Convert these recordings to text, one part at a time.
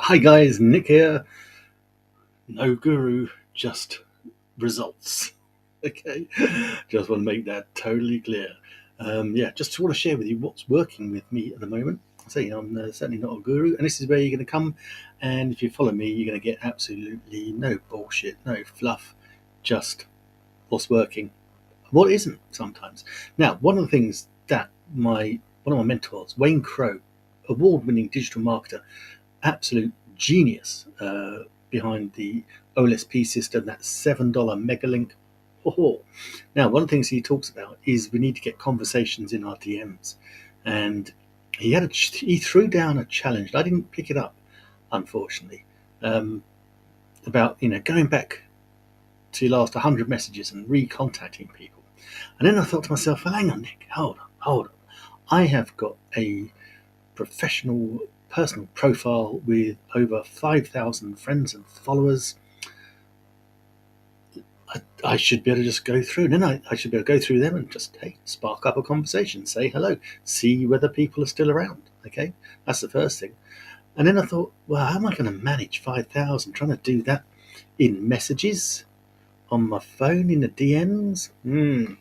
Hi guys, Nick here. No guru, just results. Okay, just want to make that totally clear. Just want to share with you what's working with me at the moment. I'm certainly not a guru, and this is where you're going to come. And if you follow me, you're going to get absolutely no bullshit, no fluff, just what's working, what isn't sometimes. Now, one of the things that one of my mentors, Wayne Crow, award-winning digital marketer, absolute genius behind the OLSP system, that $7 Megalink. Oh. Now, one of the things he talks about is we need to get conversations in our DMs, and he threw down a challenge. I didn't pick it up, unfortunately, about going back to last 100 messages and recontacting people. And then I thought to myself, well, hang on, Nick, hold on. I have got a professional personal profile with over 5,000 friends and followers. I should be able to just go through, and then I should be able to go through them and just, hey, spark up a conversation, say hello, see whether people are still around. Okay, that's the first thing. And then I thought, well, how am I going to manage 5,000? Trying to do that in messages on my phone in the DMs?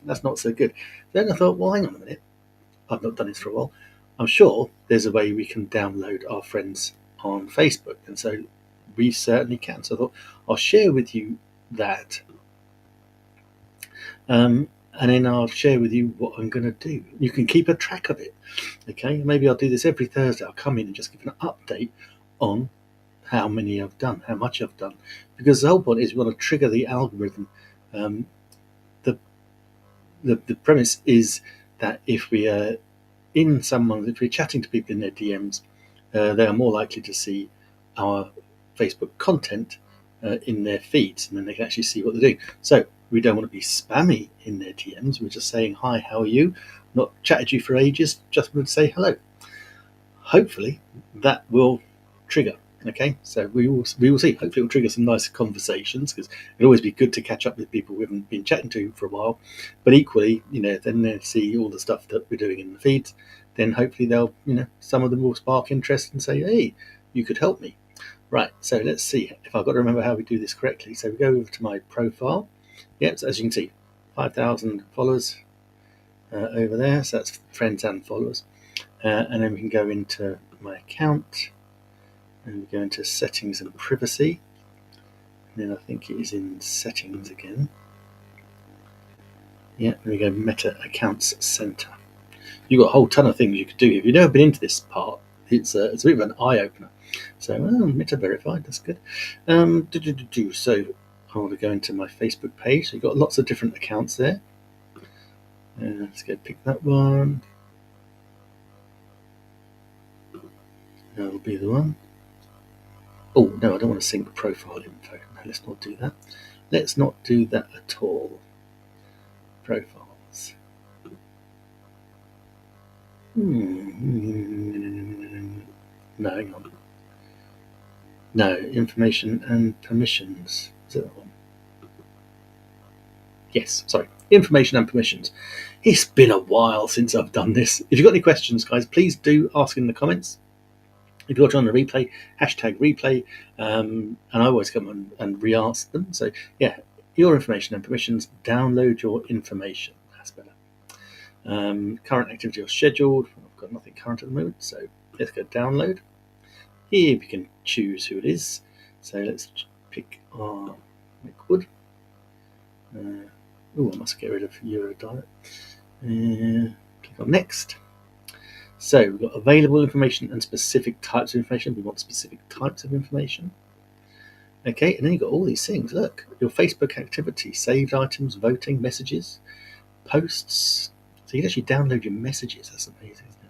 That's not so good. Then I thought, well, hang on a minute. I've not done this for a while. I'm sure there's a way we can download our friends on Facebook, and so we certainly can. So I thought I'll share with you that, and then I'll share with you what I'm going to do. You can keep a track of it. Okay, maybe I'll do this every Thursday. I'll come in and just give an update on how many I've done, how much I've done, because the whole point is we want to trigger the algorithm. Um, the, the premise is that if we are if we're chatting to people in their DMs, they are more likely to see our Facebook content in their feeds, and then they can actually see what they're doing. So we don't want to be spammy in their DMs. We're just saying, hi, how are you? Not chatted you for ages, just want to say hello. Hopefully that will trigger. Okay, so we will see. Hopefully it will trigger some nice conversations, because it'll always be good to catch up with people we haven't been chatting to for a while. But equally, then they see all the stuff that we're doing in the feeds. Then hopefully they'll, some of them will spark interest and say, hey, you could help me. Right, so let's see if I've got to remember how we do this correctly. So we go over to my profile. Yep, so as you can see, 5,000 followers over there. So that's friends and followers. And then we can go into my account, and we go into settings and privacy. And then I think it is in settings again. Yeah, there we go, Meta Accounts Center. You've got a whole ton of things you could do. If you've never been into this part, it's a bit of an eye-opener. So, Meta verified, that's good. So I want to go into my Facebook page. So you've got lots of different accounts there. Let's go pick that one. That'll be the one. Oh, no, I don't want to sync profile info. No, let's not do that. Let's not do that at all. Profiles. No, hang on. No, information and permissions. Is it that one? Yes, sorry. Information and permissions. It's been a while since I've done this. If you've got any questions, guys, please do ask in the comments. If you're watching on the replay, hashtag replay, and I always come and re-ask them. So, yeah, your information and permissions, download your information. That's better. Current activity or scheduled. I've got nothing current at the moment, so let's go download. Here we can choose who it is. So let's pick our liquid. I must get rid of Eurodollar. Click on next. So we've got available information and specific types of information. We want specific types of information. Okay, and then you've got all these things. Look, your Facebook activity, saved items, voting, messages, posts. So you can actually download your messages. That's amazing, isn't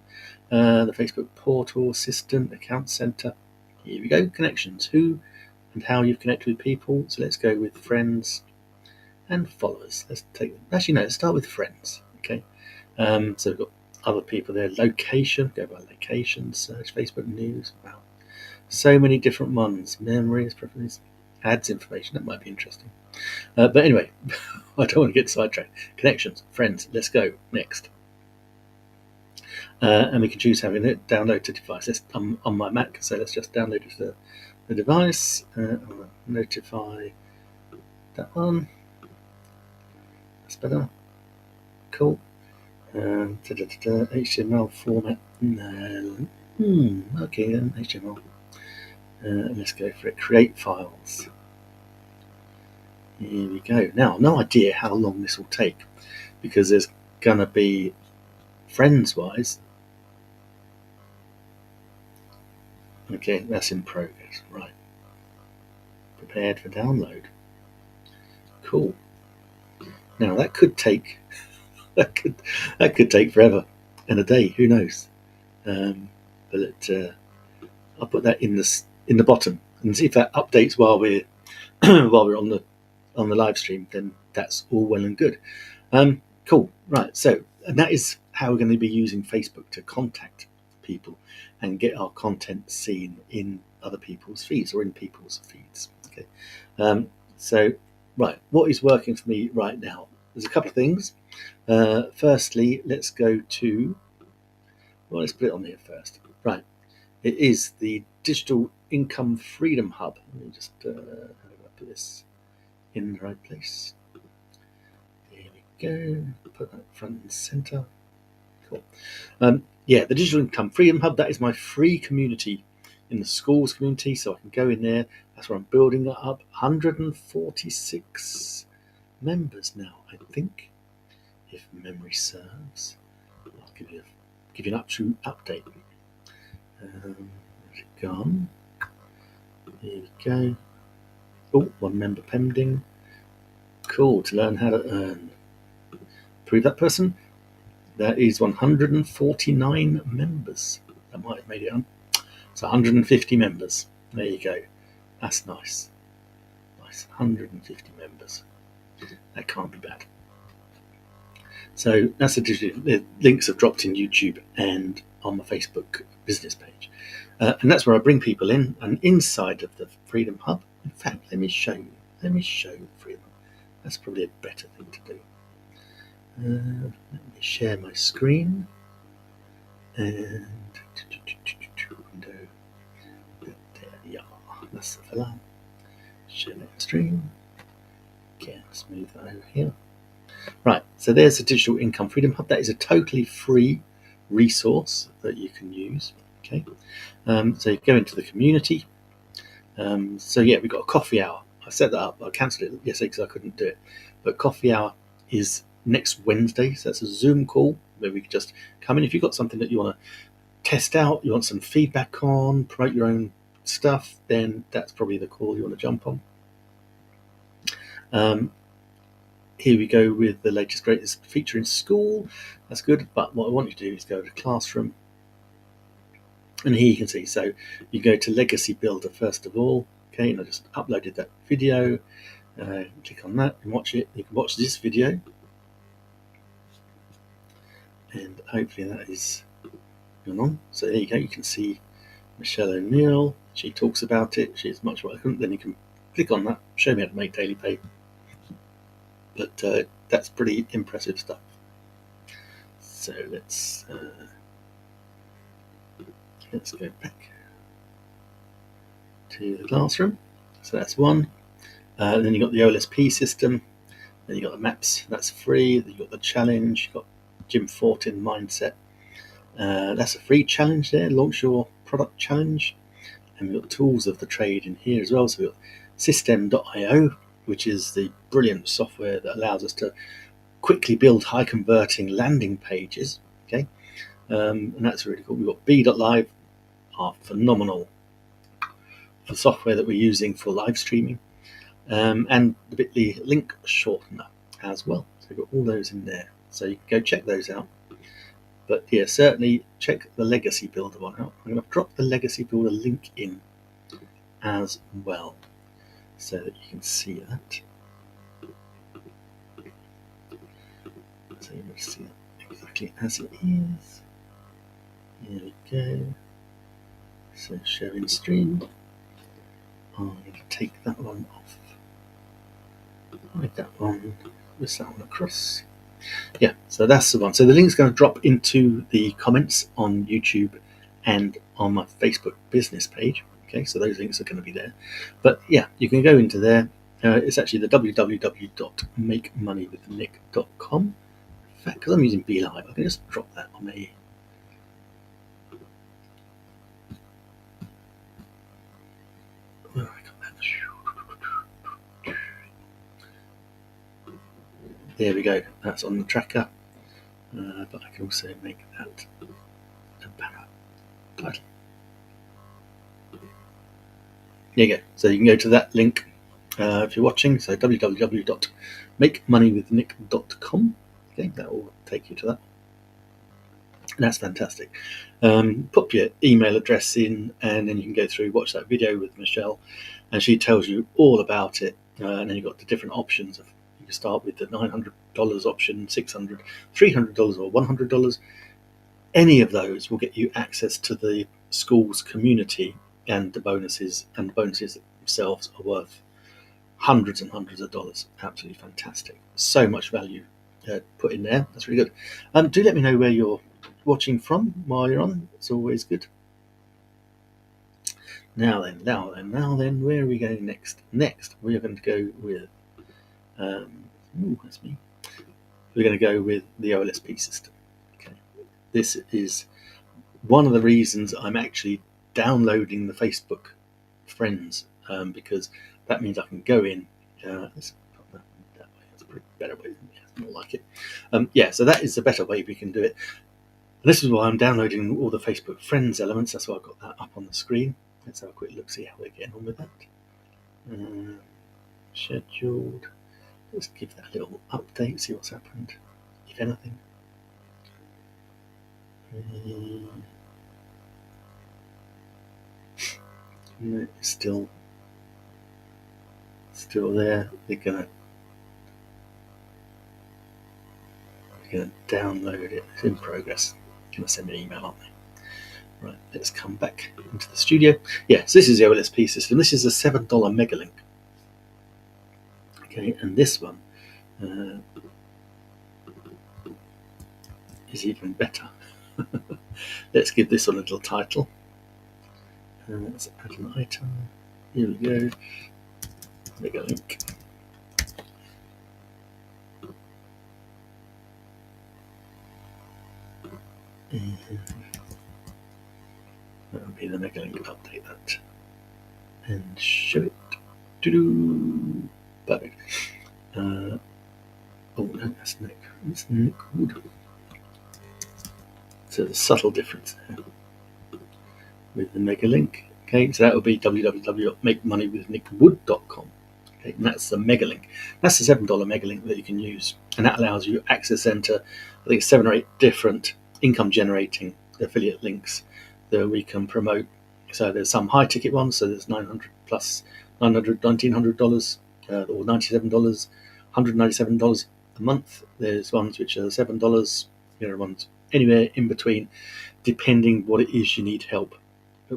it? The Facebook portal, assistant, account center. Here we go, connections. Who and how you've connected with people. So let's go with friends and followers. Let's start with friends. Okay, so we've got other people there. Location, go by location, search Facebook news. Wow, so many different ones. Memories, preferences, ads information. That might be interesting. But anyway, I don't want to get sidetracked. Connections, friends. Let's go next. and we can choose having it download to device. Let's, on my Mac, so let's just download it to the device. I'll notify that one. That's better. Cool. HTML format. No. Okay, then HTML. Let's go for it. Create files. Here we go. Now, no idea how long this will take, because there's gonna be friends-wise. Okay, that's in progress. Right. Prepared for download. Cool. Now that could take that could take forever and a day. Who knows? But I'll put that in the bottom and see if that updates while we're while we're on the live stream. Then that's all well and good. Cool. Right. So and that is how we're going to be using Facebook to contact people and get our content seen in other people's feeds or in people's feeds. Okay. So right, what is working for me right now? There's a couple of things. Firstly, let's go to. Well, let's put it on here first. Right. It is the Digital Income Freedom Hub. Let me just put this in the right place. There we go. Put that front and center. Cool. Yeah, the Digital Income Freedom Hub, that is my free community in the schools community. So I can go in there. That's where I'm building it up. 146 members now, I think, if memory serves. I'll give you an absolute update. Where's it gone? Here we go. Oh, one member pending. Cool. To learn how to earn. Approve that person. That is 149 members. That might have made it on. So 150 members. There you go. That's nice. Nice. 150 members. That can't be bad. So that's the links have dropped in YouTube and on my Facebook business page. And that's where I bring people in. And inside of the Freedom Hub, in fact, let me show you Freedom Hub. That's probably a better thing to do. Let me share my screen. And window. There we are. That's the fella. Share that stream. Okay, let's move that over here. Right, so there's the Digital Income Freedom Hub. That is a totally free resource that you can use. Okay, so you go into the community. So yeah, we've got a coffee hour. I set that up. I cancelled it yesterday because I couldn't do it. But coffee hour is next Wednesday, so that's a Zoom call where we can just come in. If you've got something that you want to test out, you want some feedback on, promote your own stuff, then that's probably the call you want to jump on. Here we go with the latest greatest feature in school. That's good, but what I want you to do is go to Classroom, and here you can see, so you go to Legacy Builder first of all. Okay, and I just uploaded that video. Click on that and watch it. You can watch this video, and hopefully that is going on. So there you go, you can see Michelle O'Neill. She talks about it. She's much welcome. Then you can click on that, show me how to make daily pay. But that's pretty impressive stuff. So let's go back to the classroom. So that's one. Then you've got the OLSP system. Then you've got the maps. That's free. Then you've got the challenge. You've got Jim Fortin mindset. That's a free challenge there. Launch your product challenge. And we've got tools of the trade in here as well. So we've got System.io, which is the brilliant software that allows us to quickly build high converting landing pages. Okay, and that's really cool. We've got B.live, our phenomenal for software that we're using for live streaming, and the Bitly link shortener as well. So we've got all those in there. So you can go check those out. But yeah, certainly check the Legacy Builder one out. I'm going to drop the Legacy Builder link in as well, so that you can see that. So you can see that exactly as it is. Here we go. So showing stream. I'm going to take that one off. Hide that one. Twist that one across. Yeah, so that's the one. So the link's going to drop into the comments on YouTube and on my Facebook business page. Okay, so those links are going to be there. But yeah, you can go into there. It's actually the www.makemoneywithnick.com. In fact, because I'm using BeLive, I can just drop that on a. Where have I got that? There we go. That's on the tracker. But I can also make that a banner title. There you go. So you can go to that link if you're watching. So www.makemoneywithnick.com. Okay, that will take you to that. And that's fantastic. Pop your email address in, and then you can go through, watch that video with Michelle, and she tells you all about it. And then you've got the different options of you can start with the $900 option, $600, $300, or $100. Any of those will get you access to the school's community and the bonuses, and the bonuses themselves are worth hundreds and hundreds of dollars. Absolutely fantastic. So much value put in there. That's really good. Do let me know where you're watching from while you're on. It's always good. Now then, where are we going next? Next, we are going to go with. That's me. We're going to go with the OLSP system. Okay, this is one of the reasons I'm actually downloading the Facebook friends, because that means I can go in. Let's put that way. That's a pretty better way. Yeah, more like it. So that is the better way we can do it. And this is why I'm downloading all the Facebook friends elements. That's why I've got that up on the screen. Let's have a quick look, see how we're getting on with that. Scheduled. Let's give that a little update, see what's happened, if anything. No, it's still there. They're gonna download it. It's in progress. Gonna send me an email, aren't they? Right, let's come back into the studio. Yeah, so this is the OLSP system. This is a $7 Megalink. Okay, and this one is even better. Let's give this one a little title. Let's add an item. Here we go. Megalink. That would be the Megalink. Update that and show it. Doo-doo. Perfect. Oh no, that's Nick. It's Nick Wood. So there's a subtle difference there with the Megalink. Okay, so that will be www.makemoneywithnickwood.com. Okay, and that's the Megalink. That's the $7 Megalink that you can use, and that allows you access into, I think, 7 or 8 different income generating affiliate links that we can promote. So there's some high ticket ones. So there's $900 plus $1900 or $97, $197 a month. There's ones which are $7. There are ones anywhere in between, depending what it is you need help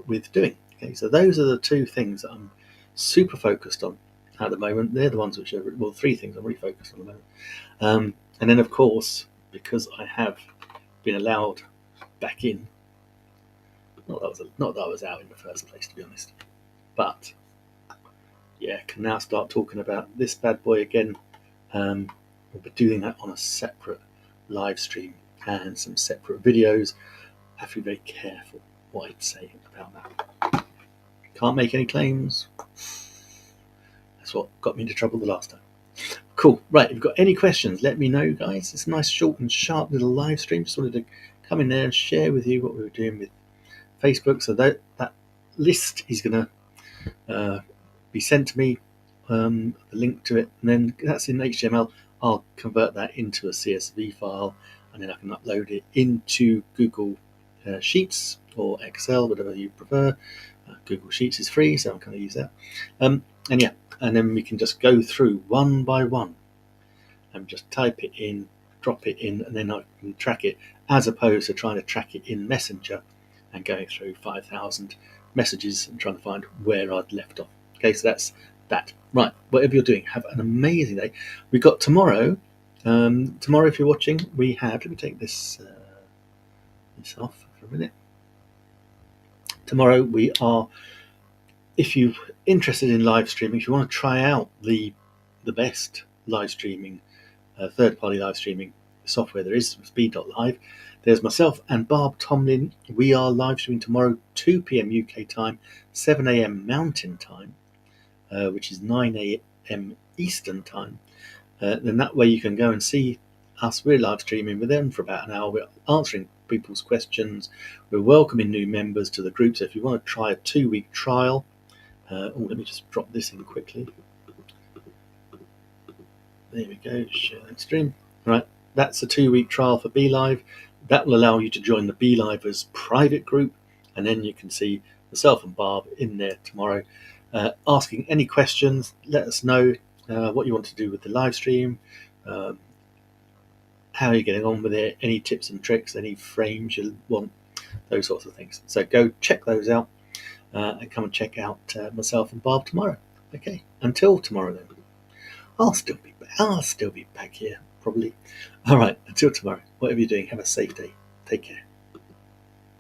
with doing. Okay, so those are the two things that I'm super focused on at the moment. They're the ones which are, well, 3 things I'm really focused on at the moment. And then, of course, because I have been allowed back in, not that I was out in the first place, to be honest, but yeah, can now start talking about this bad boy again. We'll be doing that on a separate live stream and some separate videos. I have to be very careful what I'd say about that. Can't make any claims. That's what got me into trouble the last time. Cool. Right, if you've got any questions, let me know, guys. It's a nice, short and sharp little live stream. Just wanted to come in there and share with you what we were doing with Facebook. So that list is going to be sent to me, the link to it, and then that's in HTML. I'll convert that into a CSV file, and then I can upload it into Google Sheets or Excel, whatever you prefer. Google Sheets is free, so I'm going to use that. And then we can just go through one by one and just type it in, drop it in, and then I can track it, as opposed to trying to track it in Messenger and going through 5,000 messages and trying to find where I'd left off. Okay, so that's that. Right, whatever you're doing, have an amazing day. We've got tomorrow Tomorrow, if you're watching, we have. Let me take this off for a minute. Tomorrow we are. If you're interested in live streaming, if you want to try out the best live streaming, third-party live streaming software there is, Speed.live, there's myself and Barb Tomlin. We are live streaming tomorrow, 2 p.m. UK time, 7 a.m. Mountain time, which is 9 a.m. Eastern time. Then that way you can go and see us. We're live streaming with them for about an hour. We're answering people's questions. We're welcoming new members to the group. So if you want to try a 2-week trial, let me just drop this in quickly. There we go, share that stream. Right, that's a 2-week trial for BeLive. That will allow you to join the BeLivers private group, and then you can see myself and Barb in there tomorrow, asking any questions. Let us know what you want to do with the live stream, how you're getting on with it, any tips and tricks, any frames you want, those sorts of things. So go check those out and come and check out myself and Barb tomorrow. Okay, until tomorrow then. I'll still be back here, probably. All right, until tomorrow. Whatever you're doing, have a safe day. Take care.